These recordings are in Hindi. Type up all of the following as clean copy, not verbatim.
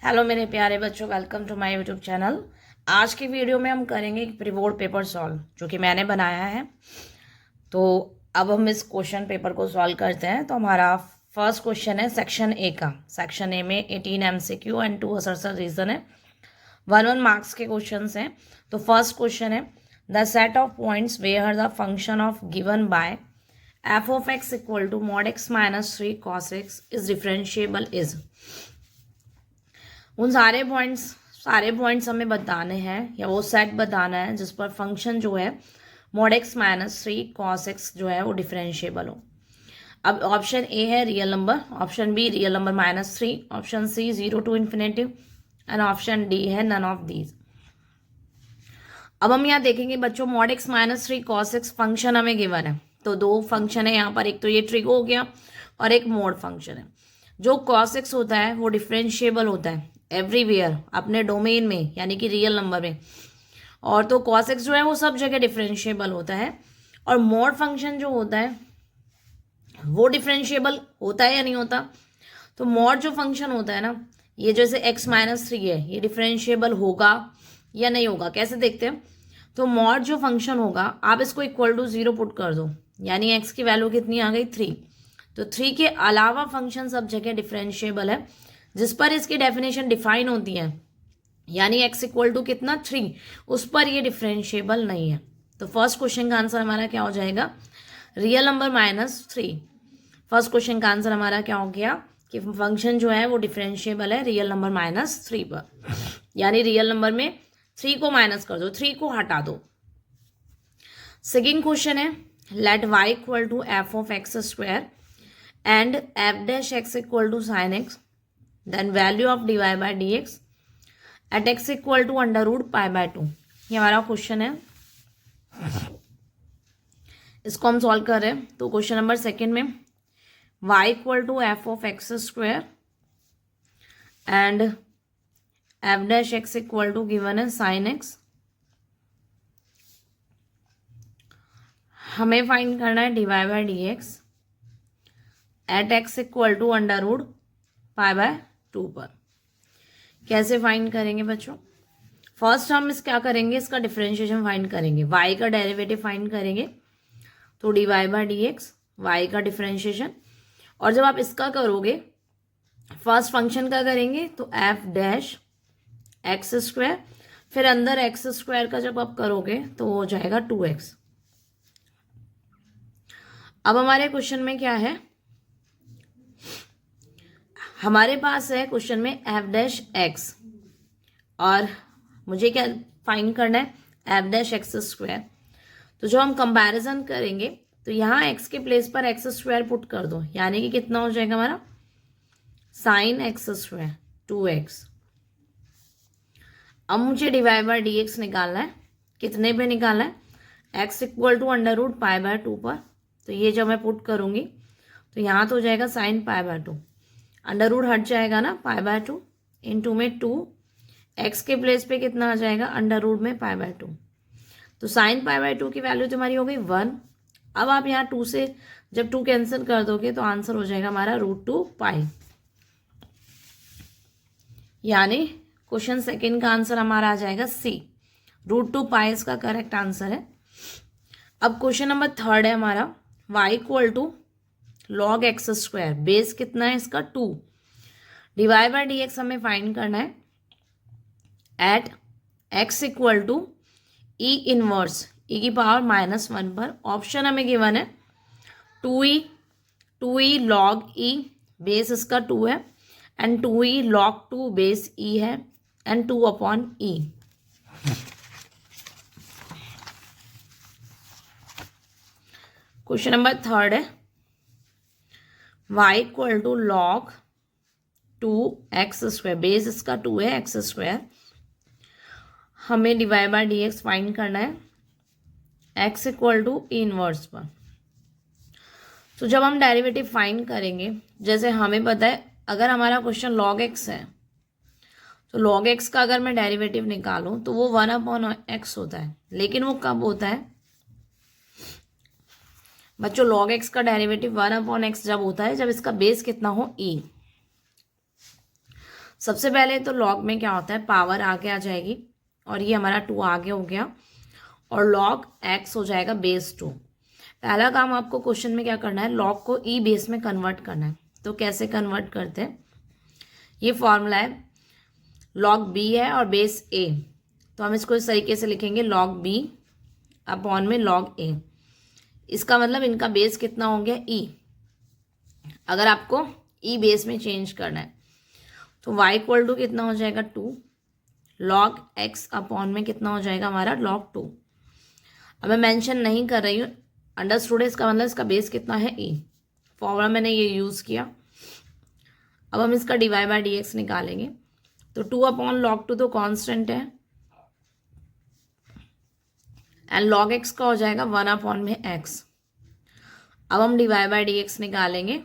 हेलो मेरे प्यारे बच्चों, welcome to my YouTube channel. आज की वीडियो में हम करेंगे एक प्री बोर्ड पेपर सॉल्व जो कि मैंने बनाया है। तो अब हम इस क्वेश्चन पेपर को सॉल्व करते हैं। तो हमारा फर्स्ट क्वेश्चन है सेक्शन ए का। सेक्शन ए में 18 MCQ एंड 2 असर्शन रीजन है। 1 मार्क्स के क्वेश्चन हैं। तो फर्स्ट क्वेश्चन है the set of points where the function of given by f of x equal to mod x minus 3 cos x is differentiable is. उन सारे पॉइंट्स हमें बताने हैं या वो सेट बताना है जिस पर फंक्शन जो है mod x minus 3 cos x जो है वो डिफरेंशिएबल हो। अब ऑप्शन ए है real number, option B real number -3, option C 0 to infinitive and option D है नन ऑफ दीज। अब हम यहाँ देखेंगे बच्चों, mod x minus 3 cos x function हमें गिवन है। तो दो फंक्शन है यहाँ पर, एक तो ये ट्रिगो हो गया और एक मोड फंक्शन है। जो cos x होता है वो डिफरेंशिएबल होता है एवरीवेयर, अपने डोमेन में यानी कि रियल नंबर में। और तो cos x जो है वो सब जगह डिफरेंशिएबल होता है। और मोड फंक्शन जो होता है वो डिफरेंशिएबल होता है या नहीं होता। तो मोड जो फंक्शन होता है ना, ये जैसे x माइनस 3 है, ये डिफरेंशिएबल होगा या नहीं होगा, कैसे देखते हैं। तो मोड जो फंक्शन होगा, आप इसको इक्वल टू 0 पुट कर दो, यानी x की वैल्यू कितनी आ गई 3। तो 3 के अलावा फंक्शन सब जगह डिफरेंशिएबल है जिस पर इसकी डेफिनेशन डिफाइन होती है, यानी x इक्वल टू कितना 3, उस पर ये डिफरेंशिएबल नहीं है। तो फर्स्ट क्वेश्चन का आंसर हमारा क्या हो जाएगा, रियल नंबर -3। फर्स्ट क्वेश्चन का आंसर हमारा क्या हो गया कि फंक्शन जो है वो डिफरेंशिएबल है रियल नंबर -3 पर, यानी रियल नंबर में 3 को माइनस कर दो, 3 को हटा दो। Second question is let y equal to f of x square and f dash x equal to sine x, then value of dy by D X at x equal to √π/2। ये हमारा क्वेश्चन है, इसको हम सॉल्व कर रहे हैं। तो क्वेश्चन नंबर सेकेंड में y equal to f of x square and f dash x equal to given है साइन x। हमें फाइंड करना है dy by D X at x equal to √π/2 पर। कैसे फाइंड करेंगे बच्चों, फर्स्ट हम इस क्या करेंगे, इसका डिफरेंशिएशन फाइंड करेंगे, y का डेरिवेटिव फाइंड करेंगे। तो dy by D x y का डिफरेंशिएशन। और जब आप इसका करोगे, फर्स्ट फंक्शन का करेंगे तो f डैश एक्स स्क्वायर, फिर अंदर एक्स स्क्वायर का जब आप करोगे तो वो हो जाएगा 2x। अब हमारे क्वेश्चन में क्या है, हमारे पास है क्वेश्चन में f डैश एक्स और मुझे क्या फाइंड करना है, f डैश एक्स स्क्वायर। तो जो हम कंपैरिजन करेंगे तो यहाँ x के प्लेस पर एक्स स्क्वायर पुट कर दो, यानी कि कितना हो जाएगा हमारा साइन एक्स स्क्वायर 2x। अब मुझे डिवाइड बाई डी एक्स निकालना है, कितने पे निकालना है, x इक्वल टू √π/2 पर। तो ये जब मैं पुट करूंगी तो यहाँ तो हो जाएगा साइन π/2, अंडर रूट हट जाएगा ना, π/2 इंटू में 2, x के प्लेस पे कितना आ जाएगा अंडर रूट में π/2। तो साइन π/2 की वैल्यू तुम्हारी हो गई 1। अब आप यहाँ 2 से जब 2 कैंसिल कर दोगे तो आंसर हो जाएगा हमारा √2π, यानी क्वेश्चन सेकेंड का आंसर हमारा आ जाएगा सी, √2π इसका करेक्ट आंसर है। अब क्वेश्चन नंबर थर्ड है हमारा, y equal to log x square, base कितना है इसका 2, डिवाइड बाई डी एक्स हमें फाइंड करना है at x equal to e inverse e की पावर -1 पर। ऑप्शन हमें गिवन है 2e लॉग e, बेस इसका 2 है, and 2e log 2 base e है, and 2/e। Question number third है y equal to log 2x square, base इसका 2 है, एक्स स्क्वायर। हमें divide by D x find करना है x इक्वल टू इनवर्स पर। तो जब हम डेरिवेटिव फाइंड करेंगे, जैसे हमें पता है अगर हमारा क्वेश्चन log x है तो log x का अगर मैं डेरिवेटिव निकालूं तो वो 1/x होता है, लेकिन वो कब होता है बच्चों, log x का डेरिवेटिव 1/x जब होता है जब इसका बेस कितना हो e। सबसे पहले तो लॉग में क्या होता है, पावर आगे आ जाएगी और ये हमारा 2 आगे हो गया और लॉग x हो जाएगा बेस 2। पहला काम आपको क्वेश्चन में क्या करना है, लॉग को ई बेस में कन्वर्ट करना है। तो कैसे कन्वर्ट करते हैं, ये फॉर्मूला है, लॉग बी है और बेस ए, तो हम इसको इस तरीके से लिखेंगे, लॉग बी अपॉन में लॉग ए। इसका मतलब इनका बेस कितना हो गया, ई। अगर आपको ई बेस में चेंज करना है तो y इक्वल टू कितना हो जाएगा 2, लॉग x अपॉन में कितना हो जाएगा हमारा लॉग 2। अब मैं मेंशन नहीं कर रही हूँ, अंडरस्टूड है, इसका मतलब इसका बेस कितना है ई। फॉर्मूला मैंने ये यूज़ किया। अब हम इसका dy बाई डी एक्स निकालेंगे, तो 2 अपॉन लॉग 2 तो कांस्टेंट है एंड लॉग x का हो जाएगा 1 अपॉन में x। अब हम dy बाई डी एक्स निकालेंगे,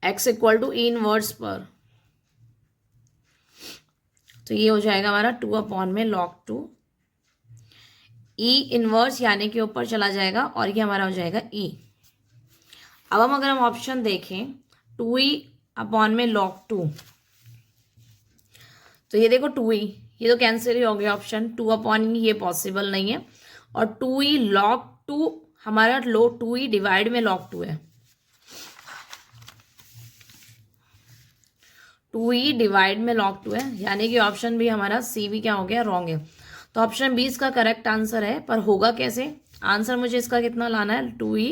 x equal to e inverse पर, तो ये हो जाएगा हमारा 2 अपॉन में लॉग 2। ई इनवर्स यानी कि ऊपर चला जाएगा और ये हमारा हो जाएगा ई। अब हम अगर हम ऑप्शन देखें 2e अपॉन में लॉग 2, तो ये देखो 2e, ये तो कैंसिल ही हो गया ऑप्शन, 2 अपॉन ये पॉसिबल नहीं है। और 2e लॉग 2 हमारा लो 2e डिवाइड में लॉग 2 है, 2e डिवाइड में लॉग 2 है, यानी कि ऑप्शन भी हमारा सी भी क्या हो गया, रॉन्ग है। तो ऑप्शन बी इसका करेक्ट आंसर है, पर होगा कैसे, आंसर मुझे इसका कितना लाना है, 2e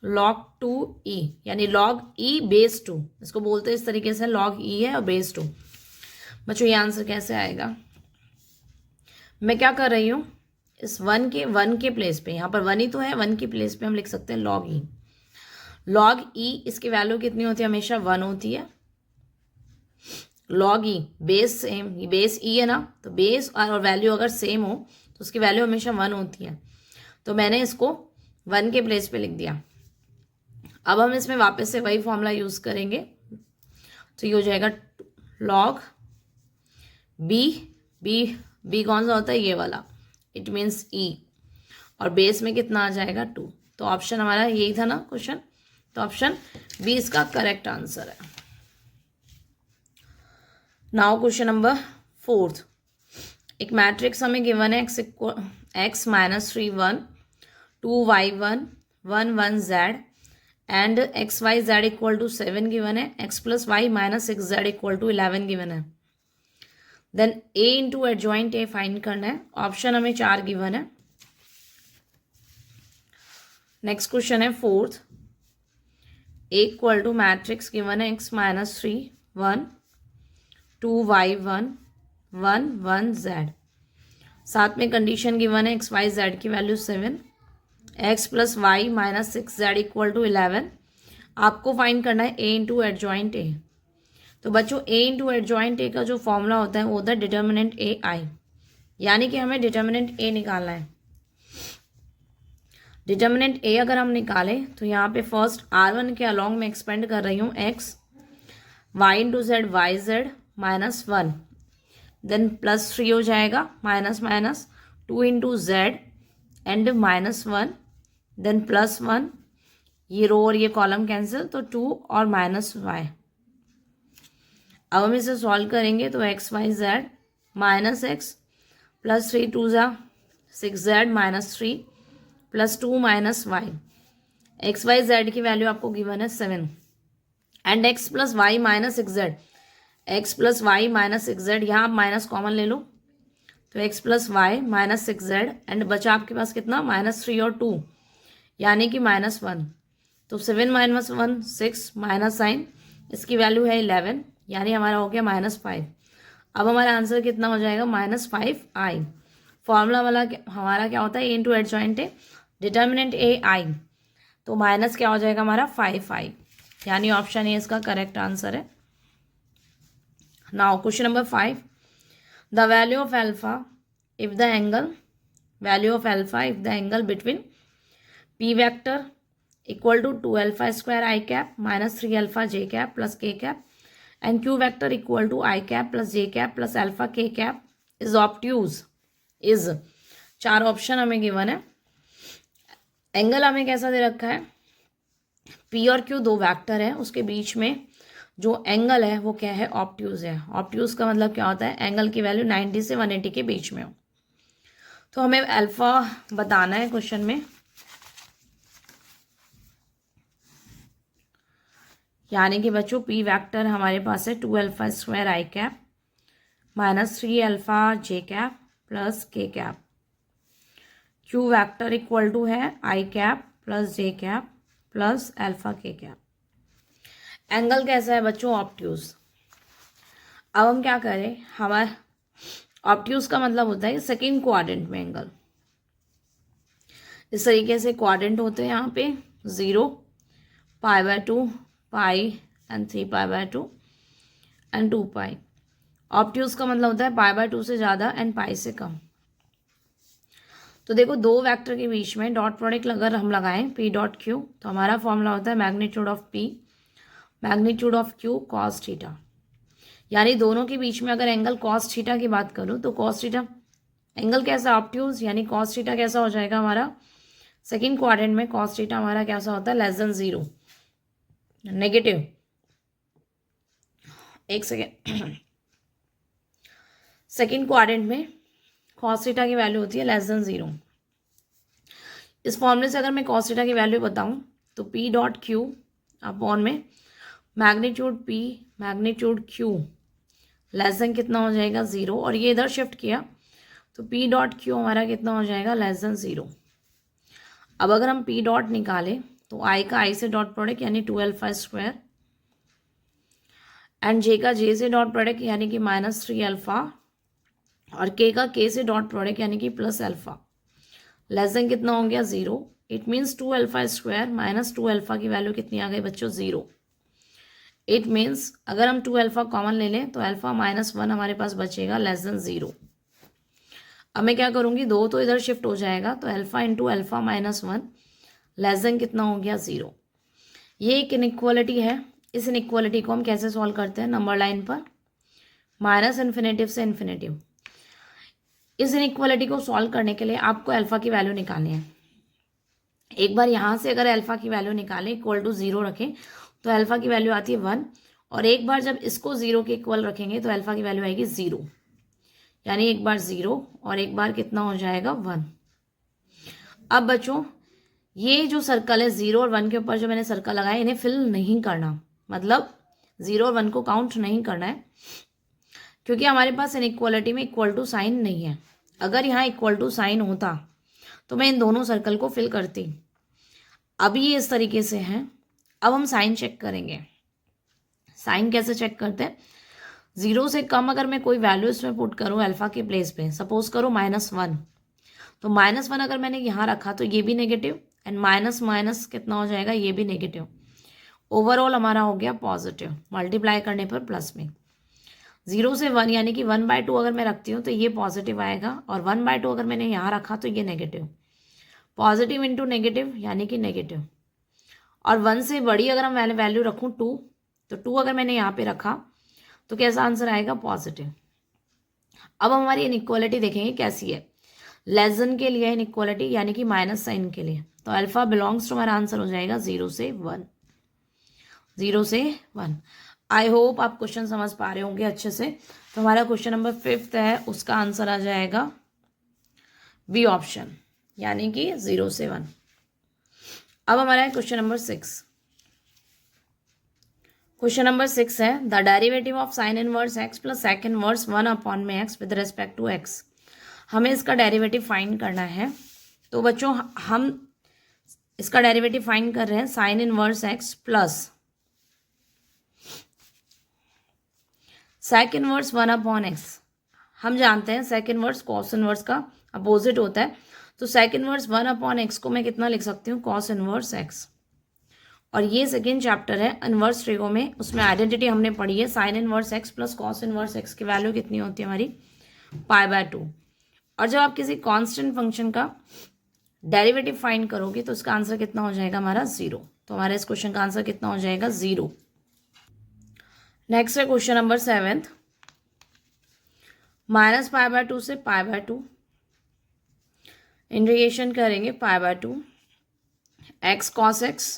लॉग 2e, यानी लॉग e बेस 2, इसको बोलते हैं इस तरीके से, लॉग e है और बेस 2। बच्चों ये आंसर कैसे आएगा, मैं क्या कर रही हूँ, इस 1 के प्लेस पे, यहाँ पर 1 ही तो है, 1 की प्लेस पे हम लिख सकते हैं लॉग e। लॉग e इसकी वैल्यू कितनी होती है, हमेशा 1 होती है। Log E base same, base E है ना, तो बेस और वैल्यू अगर सेम हो तो उसकी वैल्यू हमेशा 1 होती है। तो मैंने इसको 1 के प्लेस पे लिख दिया। अब हम इसमें वापस से वही फॉर्मूला यूज़ करेंगे, तो ये हो जाएगा लॉग बी, बी कौन सा होता है, ये वाला, इट मीन्स ई, और बेस में कितना आ जाएगा 2। तो ऑप्शन हमारा यही था ना क्वेश्चन, तो ऑप्शन बी इसका करेक्ट आंसर है। नाउ क्वेश्चन नंबर 4, एक मैट्रिक्स हमें गिवन है, x minus 3 1 2 y 1 1 1 z and x y z equal to 7 given है, x plus y minus 6 z equal to 11 given है। Then a into adjoint a find करना है, ऑप्शन हमें 4 गिवन है। नेक्स्ट क्वेश्चन है 4, a equal to matrix given है x माइनस 3 1 2 y 1 1 1 z, साथ में कंडीशन गिवन है एक्स वाई जेड की value 7, x plus y minus 6 z equal to 11। आपको फाइंड करना है a इंटू एडजॉइंट a। तो बच्चों a इंटू एडजॉइंट a का जो फॉर्मूला होता है वो होता है डिटर्मिनेंट a i, यानी कि हमें डिटर्मिनेंट a निकालना है। डिटर्मिनेंट a अगर हम निकालें तो यहाँ पे फर्स्ट r1 के अलॉन्ग में एक्सपेंड कर रही हूँ x, y into z y z minus 1, then plus 3 हो जाएगा, minus minus 2 into z and minus 1, then plus 1, ये रो और ये कॉलम कैंसिल, तो 2 और माइनस y। अब हम इसे सॉल्व करेंगे तो x y z minus x plus 3 2 ज़ा 6 z minus 3 plus 2 minus y. X y z की वैल्यू आपको गिवन है 7 and x plus y minus 6 z, x plus y minus 6 z, यहाँ आप माइनस कॉमन ले लो, तो x plus y minus 6 z and बचा आपके पास कितना, माइनस 3 और 2 यानी कि माइनस 1। तो 7 माइनस 1 6 माइनस साइन, इसकी वैल्यू है 11, यानी हमारा हो गया माइनस 5। अब हमारा आंसर कितना हो जाएगा, माइनस 5i। फॉर्मूला वाला हमारा क्या होता है, ए इंटू एडजॉइंट ए, डिटर्मिनेंट ए आई, तो माइनस क्या हो जाएगा हमारा 5i, यानी ऑप्शन ए इसका करेक्ट आंसर है। Now question number 5, the value of alpha if the angle between P vector equal to 2 alpha square I cap minus 3 alpha J cap plus K cap and Q vector equal to I cap plus J cap plus alpha K cap is obtuse is. 4 option हमें गिवन है। एंगल हमें कैसा दे रखा है, पी और क्यू 2 वेक्टर है, उसके बीच में जो एंगल है वो क्या है, ऑब्ट्यूज है। ऑब्ट्यूज का मतलब क्या होता है, एंगल की वैल्यू 90 से 180 के बीच में हो। तो हमें अल्फा बताना है क्वेश्चन में, यानी कि बच्चों पी वैक्टर हमारे पास है 2 alpha square I cap minus 3 alpha J cap plus K cap. Q vector equal to है I cap plus J cap plus alpha K cap. Angle कैसा है बच्चों, ऑब्ट्यूज। अब हम क्या करें, हमारे ऑब्ट्यूज का मतलब होता है सेकंड क्वाड्रेंट में एंगल। इस तरीके से क्वाड्रेंट होते हैं यहाँ पे 0, π/2, पाई एंड 3π/2 एंड 2π। ऑब्ट्यूज का मतलब होता है π/2 से ज़्यादा एंड पाई से कम। तो देखो दो वेक्टर के बीच में डॉट प्रोडक्ट अगर हम लगाएं पी डॉट क्यू, तो हमारा फॉर्मूला होता है magnitude of P magnitude of Q cos theta. यानी दोनों के बीच में अगर एंगल कॉस थीटा की बात करूं तो कॉस थीटा एंगल कैसा, ऑब्ट्यूज, यानी कॉस थीटा कैसा हो जाएगा हमारा, सेकंड क्वाड्रेंट में कॉस थीटा हमारा कैसा होता है, लेस देन 0, नेगेटिव। एक सेकेंड, सेकंड क्वाड्रेंट में कॉस थीटा की वैल्यू होती है लेस देन 0। इस फॉर्मूले से अगर मैं कॉस थीटा की वैल्यू बताऊं तो पी डॉट क्यू अपॉन में magnitude P magnitude Q less than कितना हो जाएगा 0, और ये इधर शिफ्ट किया तो पी डॉट क्यू हमारा कितना हो जाएगा, लेस देन 0। अब अगर हम पी डॉट निकालें तो आई का आई से डॉट प्रोडक्ट यानी 2 अल्फा स्क्वायर एंड जे का जे से डॉट प्रोडक्ट यानी कि -3 अल्फा और के का के से डॉट प्रोडक्ट यानी कि +अल्फा लेस देन कितना हो गया 0। It means 2 alpha square minus 2 alpha की वैल्यू कितनी आ गई बच्चों, 0। इट मीन्स अगर हम 2 अल्फा कॉमन ले लें तो अल्फा -1 हमारे पास बचेगा लेस देन 0। अब मैं क्या करूँगी, 2 तो इधर शिफ्ट हो जाएगा तो alpha into alpha -1 less than कितना हो गया 0। ये एक इनइक्वालिटी है। इस इनइक्वालिटी को हम कैसे सॉल्व करते हैं, नंबर लाइन पर माइनस इन्फिनेटिव से इन्फिनेटिव। इस इनइक्वालिटी को सॉल्व करने के लिए आपको अल्फा की वैल्यू निकालनी है। एक बार यहाँ से अगर अल्फा की वैल्यू निकालें इक्वल टू 0 रखें तो अल्फा की वैल्यू आती है 1, और एक बार जब इसको 0 के इक्वल रखेंगे तो अल्फा की वैल्यू आएगी 0, यानी एक बार 0 और एक बार कितना हो जाएगा 1। अब बच्चों ये जो सर्कल है 0 और 1 के ऊपर जो मैंने सर्कल लगाया इन्हें फिल नहीं करना, मतलब 0 और 1 को काउंट नहीं करना है, क्योंकि हमारे पास इनइक्वालिटी में इक्वल टू साइन नहीं है। अगर यहाँ इक्वल टू साइन होता तो मैं इन दोनों सर्कल को फिल करती। अभी ये इस तरीके से हैं। अब हम साइन चेक करेंगे। साइन कैसे चेक करते हैं, 0 से कम अगर मैं कोई वैल्यू इसमें पुट करूँ अल्फा के प्लेस पे, सपोज करो -1, तो -1 अगर मैंने यहाँ रखा तो ये भी नेगेटिव एंड माइनस माइनस कितना हो जाएगा, ये भी नेगेटिव। ओवरऑल हमारा हो गया पॉजिटिव, मल्टीप्लाई करने पर प्लस में। 0 से 1 यानी कि 1/2 अगर मैं रखती हूँ तो ये पॉजिटिव आएगा, और 1/2 अगर मैंने यहाँ रखा तो ये नेगेटिव। पॉजिटिव इंटू नेगेटिव यानी कि नेगेटिव। और 1 से बड़ी अगर हम वैल्यू रखूँ 2, तो 2 अगर मैंने यहाँ पे रखा तो कैसा आंसर आएगा, पॉजिटिव। अब हमारी इनइक्वालिटी देखेंगे कैसी है। लेस देन के लिए इनइक्वालिटी यानी कि माइनस साइन के लिए, तो अल्फा बिलोंग्स टू हमारा आंसर हो जाएगा 0 से 1, 0 से 1। आई होप आप क्वेश्चन समझ पा रहे होंगे अच्छे से। तो हमारा क्वेश्चन नंबर 5 है, उसका आंसर आ जाएगा बी ऑप्शन, यानी कि 0 से 1। अब हमारा है क्वेश्चन नंबर 6। क्वेश्चन नंबर 6 है the derivative of sine inverse x plus sec inverse 1 में x with respect to x. हमें इसका डेरिवेटिव फाइंड करना है। तो बच्चों हम इसका डेरिवेटिव फाइंड कर रहे हैं sine inverse x plus sec inverse 1/x। हम जानते हैं सेक इनवर्स कॉस इनवर्स का अपोजिट होता है, तो सेक इनवर्स 1/x को मैं कितना लिख सकती हूँ, कॉस इनवर्स x। और ये सेकेंड चैप्टर है इनवर्स ट्रिगो में, उसमें आइडेंटिटी हमने पढ़ी है sine inverse x plus cos inverse x की वैल्यू कितनी होती है हमारी, π/2। और जब आप किसी कांस्टेंट फंक्शन का डेरिवेटिव फाइंड करोगे तो इसका आंसर कितना हो जाएगा हमारा 0। तो हमारे इस क्वेश्चन का आंसर कितना हो जाएगा 0। नेक्स्ट है क्वेश्चन नंबर 7, -π/2 से π/2 इंटीग्रेशन करेंगे π/2 x cos x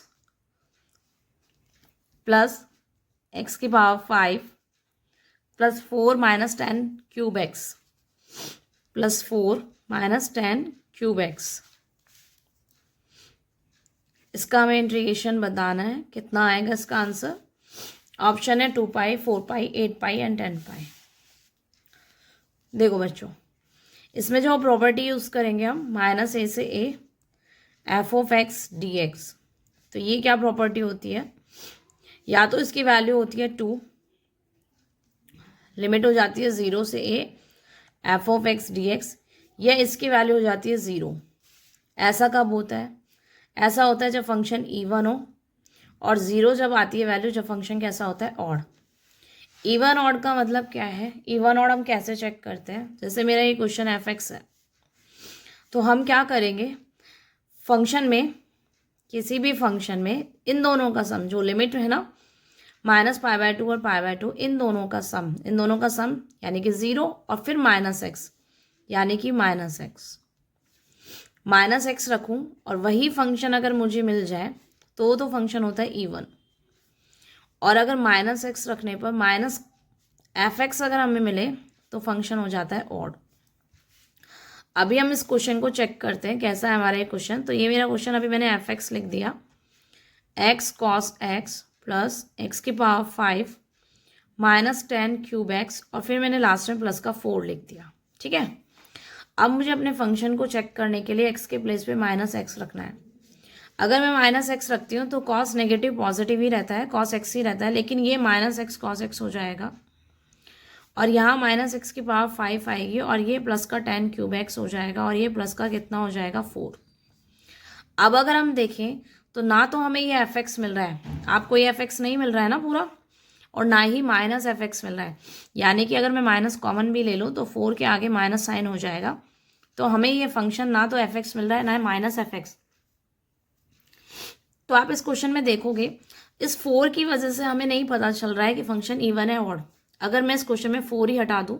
plus x की power 5 plus 4 minus 10 cube x plus 4 minus 10 cube x. इसका हमें इंटीग्रेशन बताना है, कितना आएगा इसका आंसर। ऑप्शन है 2 पाई, 4 पाई, 8 पाई एंड 10 पाई। देखो बच्चों, इसमें जो प्रॉपर्टी यूज़ करेंगे हम, माइनस ए से A F of x d x. तो ये क्या प्रॉपर्टी होती है, या तो इसकी वैल्यू होती है 2, लिमिट हो जाती है 0 से A F of x d x, या इसकी वैल्यू हो जाती है 0। ऐसा कब होता है, ऐसा होता है जब फंक्शन इवन हो, और 0 जब आती है वैल्यू जब फंक्शन कैसा होता है, ऑड। इवन ऑड का मतलब क्या है, इवन ऑड हम कैसे चेक करते हैं, जैसे मेरा ये क्वेश्चन एफ एक्स है, तो हम क्या करेंगे, फंक्शन में, किसी भी फंक्शन में इन दोनों का सम, जो लिमिट है ना माइनस π/2 और π/2, इन दोनों का सम यानी कि 0, और फिर माइनस एक्स यानी कि माइनस एक्स रखूं, और वही फंक्शन अगर मुझे मिल जाए तो फंक्शन होता है इवन। और अगर माइनस एक्स रखने पर माइनस एफ एक्स अगर हमें मिले तो फंक्शन हो जाता है ऑड। अभी हम इस क्वेश्चन को चेक करते हैं कैसा है हमारा ये क्वेश्चन। तो ये मेरा क्वेश्चन, अभी मैंने एफ एक्स लिख दिया, x cos x plus x की पावर 5 माइनस 10 क्यूब एक्स, और फिर मैंने लास्ट में प्लस का 4 लिख दिया। ठीक है, अब मुझे अपने फंक्शन को चेक करने के लिए एक्स के प्लेस पे माइनस एक्स रखना है। अगर मैं माइनस एक्स रखती हूँ तो कॉस नेगेटिव पॉजिटिव ही रहता है, कॉस एक्स ही रहता है, लेकिन ये माइनस एक्स कॉस एक्स हो जाएगा, और यहाँ माइनस एक्स की पावर 5 आएगी, और ये प्लस का 10 क्यूब एक्स हो जाएगा, और ये प्लस का कितना हो जाएगा 4। अब अगर हम देखें तो ना तो हमें ये एफ एक्स मिल रहा है, आपको ये एफ एक्स नहीं मिल रहा है ना पूरा, और ना ही माइनस एफ एक्स मिल रहा है, यानी कि अगर मैं माइनस कॉमन भी ले लूँ तो 4 के आगे माइनस साइन हो जाएगा। तो हमें ये फंक्शन ना तो एफ एक्स मिल रहा है ना माइनस एफ एक्स। तो आप इस क्वेश्चन में देखोगे, इस 4 की वजह से हमें नहीं पता चल रहा है कि फंक्शन इवन है ऑड। अगर मैं इस क्वेश्चन में 4 ही हटा दूँ,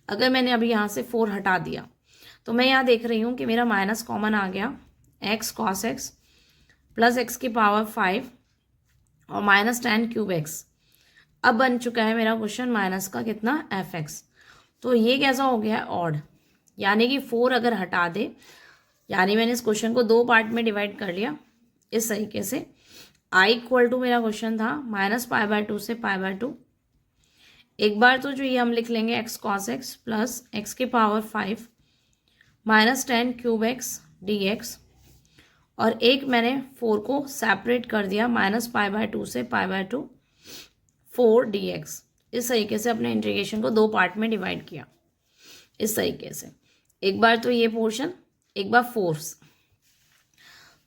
अगर मैंने अभी यहाँ से 4 हटा दिया, तो मैं यहाँ देख रही हूँ कि मेरा माइनस कॉमन आ गया, x cos x plus x की पावर 5 और माइनस 10 क्यूब एक्स। अब बन चुका है मेरा क्वेश्चन माइनस का कितना, एफ एक्स। तो ये कैसा हो गया, ऑड, यानी कि 4 अगर हटा दे, यानी मैंने इस क्वेश्चन को 2 पार्ट में डिवाइड कर लिया इस तरीके से। आई इक्वल टू मेरा क्वेश्चन था माइनस π/2 से π/2। एक बार तो जो ये हम लिख लेंगे x cos x plus x की power 5 minus 10 cube x d x, और एक मैंने 4 को सेपरेट कर दिया, माइनस π/2 से π/2 4 डी एक्स। इस तरीके से अपने इंटीग्रेशन को 2 पार्ट में डिवाइड किया इस तरीके से। एक बार तो ये पोर्शन, एक बार फोर्स।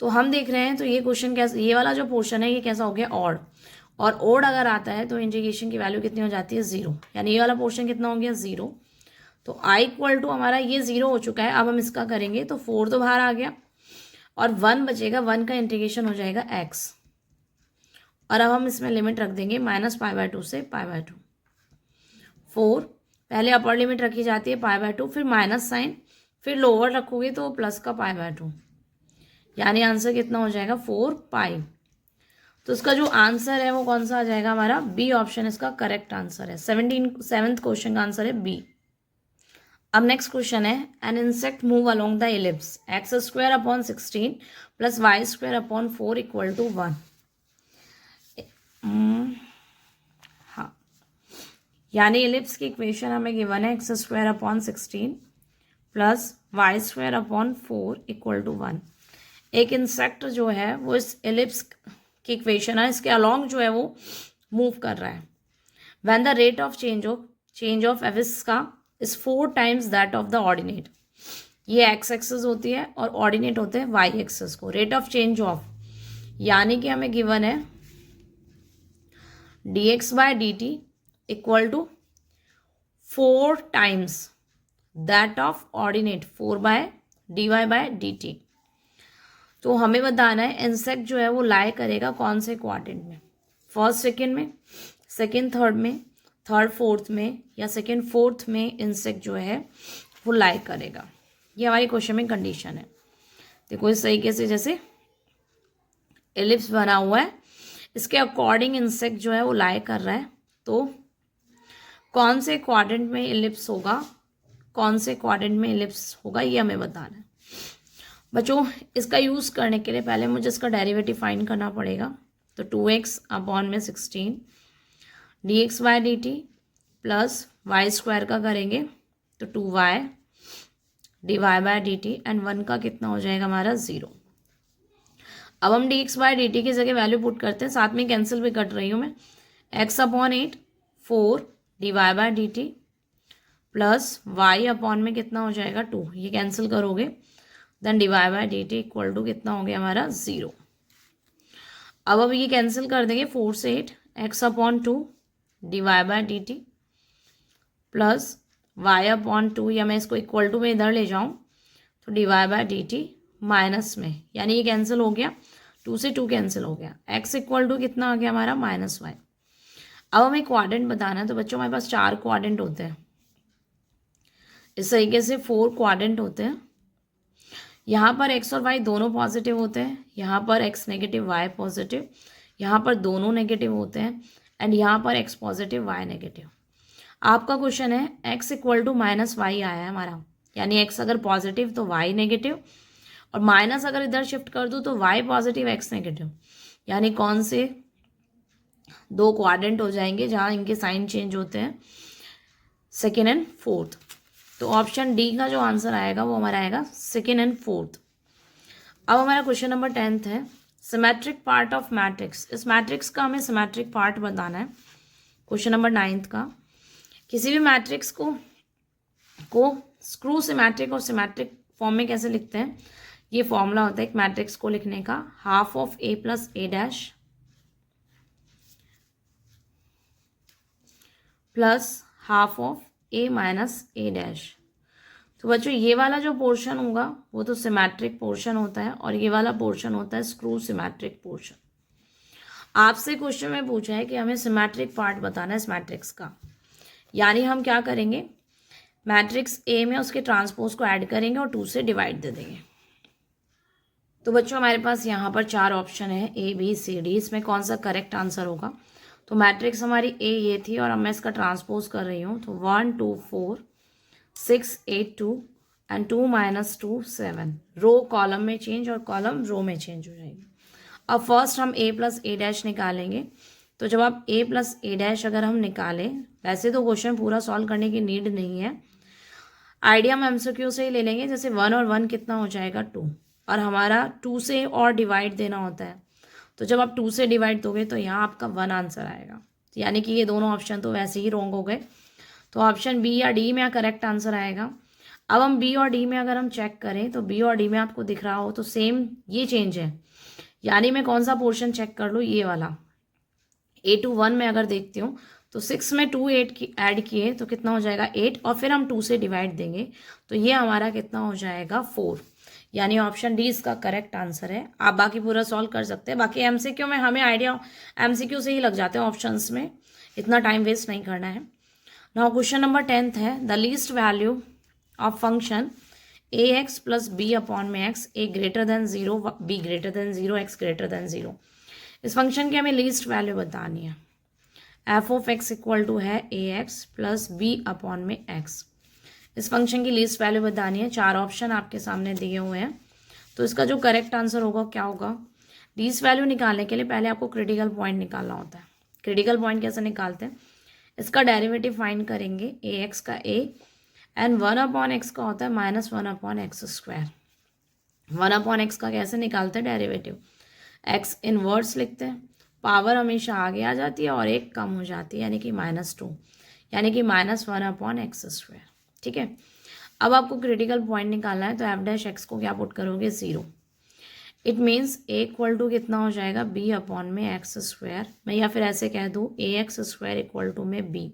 तो हम देख रहे हैं तो ये क्वेश्चन कैसा, ये वाला जो पोर्शन है ये कैसा हो गया, ऑड। और ऑड अगर आता है तो इंटीग्रेशन की वैल्यू कितनी हो जाती है, 0, यानी ये वाला पोर्शन कितना हो गया, 0। तो आई इक्वल टू हमारा ये 0 हो चुका है। अब हम इसका करेंगे तो 4 तो बाहर आ गया और 1 बचेगा, 1 का इंटीग्रेशन हो जाएगा x। और अब हम इसमें लिमिट रख देंगे माइनस π/2 से π/2। 4 पहले अपर लिमिट रखी जाती है π/2, फिर माइनस साइन, फिर लोअर रखोगे तो प्लस का π/2, यानी आंसर कितना हो जाएगा, 4 पाई। तो इसका जो आंसर है वो कौन सा आ जाएगा हमारा, बी ऑप्शन इसका करेक्ट आंसर है। 7th क्वेश्चन का आंसर है बी। अब नेक्स्ट क्वेश्चन है, an insect move along the ellipse x² / 16 + y² / 4 = 1। हाँ, यानी एलिप्स की इक्वेशन हमें गिवन है x² / 16 + y² / 4 = 1। एक इंसेक्ट जो है वो इस एलिप्स की इक्वेशन है, इसके अलोंग जो है वो मूव कर रहा है। When the rate of change of एविस का is 4 times that of the ordinate. ये एक्स एक्सिस होती है और ऑर्डिनेट होते हैं वाई एक्सिस को। रेट ऑफ चेंज ऑफ यानी कि हमें गिवन है dx/dt = 4 times that of ordinate 4/dy/dt। तो हमें बताना है इंसेक्ट जो है वो लाई करेगा कौन से क्वाड्रेंट में, फर्स्ट सेकंड में, सेकंड थर्ड में, थर्ड फोर्थ में, या सेकंड फोर्थ में इंसेक्ट जो है वो लाई करेगा। ये हमारी क्वेश्चन में कंडीशन है। देखो इस तरीके से जैसे एलिप्स बना हुआ है, इसके अकॉर्डिंग इंसेक्ट जो है वो लाई कर रहा है, तो कौन से क्वाड्रेंट में इलिप्स होगा, कौन से क्वाड्रेंट में इलिप्स होगा, ये हमें बताना है बच्चों। इसका यूज़ करने के लिए पहले मुझे इसका डेरिवेटिव फाइंड करना पड़ेगा। तो 2x अपॉन में 16 dx/dt प्लस वाई स्क्वायर का करेंगे तो 2y dy/dt एंड 1 का कितना हो जाएगा हमारा 0। अब हम dx/dt की जगह वैल्यू पुट करते हैं, साथ में कैंसिल भी कट रही हूँ मैं। x upon 8 4 dy/dt plus y upon में कितना हो जाएगा 2, ये कैंसिल करोगे देन dy/dt इक्वल टू कितना हो गया हमारा 0। अब ये कैंसिल कर देंगे, 4 से 8 x upon 2 dy/dt plus y upon 2, या मैं इसको इक्वल टू में इधर ले जाऊं तो dy/dt माइनस में, यानी ये कैंसिल हो गया, 2 से 2 कैंसिल हो गया, x इक्वल टू कितना आ गया हमारा -y। अब हमें क्वाड्रेंट बताना है, तो बच्चों हमारे पास 4 क्वाड्रेंट होते हैं, इस तरीके से 4 क्वाड्रेंट होते हैं। यहाँ पर x और y दोनों पॉजिटिव होते हैं, यहाँ पर x नेगेटिव y पॉजिटिव, यहाँ पर दोनों नेगेटिव होते हैं एंड यहाँ पर x पॉजिटिव y नेगेटिव। आपका क्वेश्चन है x इक्वल टू -y आया है हमारा, यानी x अगर पॉजिटिव तो y नेगेटिव, और माइनस अगर इधर शिफ्ट कर दूँ तो y पॉजिटिव x नेगेटिव, यानी कौन से 2 क्वाड्रेंट हो जाएंगे जहाँ इनके साइन चेंज होते हैं, सेकेंड एंड फोर्थ। तो ऑप्शन डी का जो आंसर आएगा वो हमारा आएगा सेकेंड एंड फोर्थ। अब हमारा क्वेश्चन नंबर 10th है, सिमेट्रिक पार्ट ऑफ मैट्रिक्स। इस मैट्रिक्स का हमें सिमेट्रिक पार्ट बताना है। क्वेश्चन नंबर 9th का, किसी भी मैट्रिक्स को स्क्रू सिमेट्रिक और सिमेट्रिक फॉर्म में कैसे लिखते हैं, ये फॉर्मूला होता है एक मैट्रिक्स को लिखने का, half of a plus a dash plus half of a minus a dash. तो बच्चों ये वाला जो पोर्शन होगा वो तो सिमेट्रिक पोर्शन होता है, और ये वाला पोर्शन होता है स्क्रू सिमेट्रिक पोर्शन। आपसे क्वेश्चन में पूछा है कि हमें सिमेट्रिक पार्ट बताना है इस मैट्रिक्स का, यानी हम क्या करेंगे, मैट्रिक्स ए में उसके ट्रांसपोज को ऐड करेंगे और 2 से डिवाइड दे देंगे। तो बच्चों हमारे पास यहाँ पर 4 ऑप्शन है A B C D, इसमें कौन सा करेक्ट आंसर होगा। तो मैट्रिक्स हमारी A ये थी और अब मैं इसका ट्रांसपोज कर रही हूँ, तो 1 2 4 6 8 2 एंड 2 माइनस 2 7, रो कॉलम में चेंज और कॉलम रो में चेंज हो जाएगी। अब फर्स्ट हम a प्लस a डैश निकालेंगे, तो जब आप a प्लस a डैश अगर हम निकालें, वैसे तो क्वेश्चन पूरा सॉल्व करने की नीड नहीं है, आइडिया हम MCQ से ही ले लेंगे। जैसे 1 और 1 कितना हो जाएगा 2, और हमारा 2 से और डिवाइड देना होता है, तो जब आप 2 से डिवाइड दोगे तो यहाँ आपका 1 आंसर आएगा, यानी कि ये दोनों ऑप्शन तो वैसे ही रॉन्ग हो गए। तो ऑप्शन बी या डी में करेक्ट आंसर आएगा। अब हम बी और डी में अगर हम चेक करें तो बी और डी में आपको दिख रहा हो तो सेम ये चेंज है, यानी मैं कौन सा पोर्शन चेक कर लूँ, ये वाला A to 1 में अगर देखती हूँ तो 6 में 2 8 की ऐड किए तो कितना हो जाएगा 8, और फिर हम 2 से डिवाइड देंगे तो ये हमारा कितना हो जाएगा 4, यानी ऑप्शन डी इसका करेक्ट आंसर है। आप बाकी पूरा सॉल्व कर सकते हैं, बाकी MCQ में हमें आइडिया MCQ से ही लग जाते हैं ऑप्शंस में, इतना टाइम वेस्ट नहीं करना है। नाउ क्वेश्चन नंबर 10th है, the least value of function ax plus b upon में x, a greater than 0 b greater than 0 x greater than 0। इस फंक्शन की हमें लीस्ट वैल्यू बतानी है। f of x equal to है ax प्लस b अपॉन में x। इस फंक्शन की लीस्ट वैल्यू बतानी है। 4 ऑप्शन आपके सामने दिए हुए हैं, तो इसका जो करेक्ट आंसर होगा क्या होगा। लीस्ट वैल्यू निकालने के लिए पहले आपको क्रिटिकल पॉइंट निकालना होता है। क्रिटिकल पॉइंट कैसे निकालते हैं, इसका डेरिवेटिव फाइंड करेंगे, ax का a एंड 1 अपॉन एक्स का होता है -1 upon x square. 1 upon x का कैसे निकालते हैं डेरिवेटिव, x इनवर्स लिखते हैं, पावर हमेशा आगे आ जाती है और एक कम हो जाती है, यानी कि -2, यानी कि -1 अपॉन एक्स स्क्वायर। ठीक है, अब आपको क्रिटिकल पॉइंट निकालना है, तो एफ डैश एक्स को क्या पुट करोगे 0। It means a equal to कितना हो जाएगा b अपॉन में एक्स स्क्वायर, मैं या फिर ऐसे कह दूँ ax स्क्वायर इक्वल टू में b।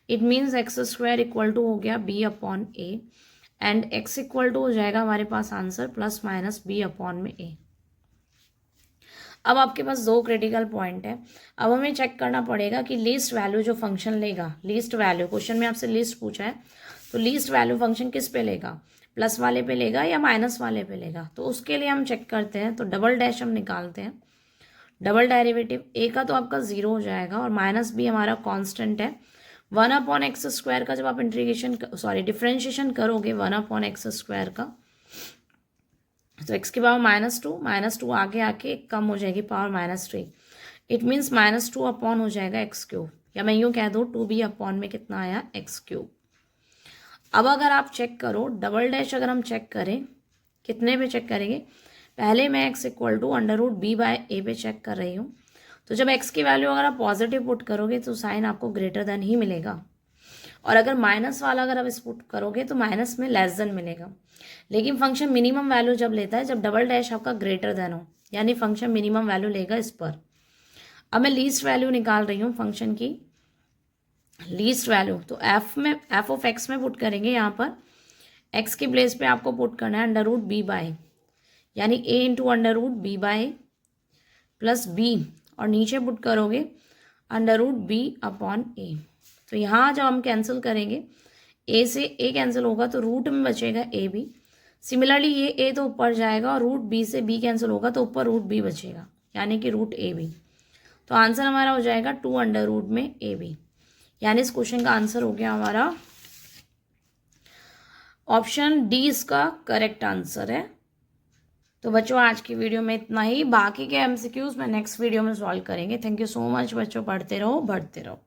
It means x square equal to हो गया b upon a and x equal to हो जाएगा हमारे पास answer plus minus b upon में a। अब आपके पास 2 क्रिटिकल पॉइंट है। अब हमें चेक करना पड़ेगा कि लीस्ट वैल्यू जो फंक्शन लेगा, लीस्ट वैल्यू क्वेश्चन में आपसे लिस्ट पूछा है, तो लीस्ट वैल्यू फंक्शन किस पे लेगा, प्लस वाले पे लेगा या माइनस वाले पे लेगा। तो उसके लिए हम चेक करते हैं, तो डबल डैश हम निकालते हैं। डबल डेरिवेटिव ए का तो आपका 0 हो जाएगा और माइनस बी हमारा कांस्टेंट है। 1/x² का जब आप डिफरेंशिएशन करोगे 1/x² का, तो x की पावर -2 आगे आके कम हो जाएगी पावर -3। इट मीन्स -2 अपॉन हो जाएगा x³, या मैं यूँ कह दूँ 2b अपॉन में कितना आया x³। अब अगर आप चेक करो डबल डैश, अगर हम चेक करें कितने पे चेक करेंगे, पहले मैं x = √b/a पे चेक कर रही हूँ। तो जब x की वैल्यू अगर आप पॉजिटिव पुट करोगे तो साइन आपको ग्रेटर देन ही मिलेगा, और अगर माइनस वाला अगर आप इस पुट करोगे तो माइनस में लेस देन मिलेगा। लेकिन फंक्शन मिनिमम वैल्यू जब लेता है जब डबल डैश आपका ग्रेटर देन हो, यानी फंक्शन मिनिमम वैल्यू लेगा इस पर। अब मैं लीस्ट वैल्यू निकाल रही हूँ फंक्शन की, लीस्ट वैल्यू तो f(x) में पुट करेंगे। यहाँ पर x की प्लेस पे आपको पुट करना है √b/, यानी a × √b/a प्लस b, और नीचे पुट करोगे √b/a। तो यहाँ जब हम कैंसिल करेंगे a से a कैंसिल होगा तो रूट में बचेगा ab। सिमिलरली ये a तो ऊपर जाएगा और √b से b कैंसिल होगा तो ऊपर √b बचेगा, यानी कि √ab। तो आंसर हमारा हो जाएगा 2 में ab, यानी इस क्वेश्चन का आंसर हो गया हमारा ऑप्शन डी इसका करेक्ट आंसर है। तो बच्चों आज की वीडियो में इतना ही, बाकी के एमसीक्यूज में नेक्स्ट वीडियो में सॉल्व करेंगे। थैंक यू सो मच बच्चों, पढ़ते रहो बढ़ते रहो।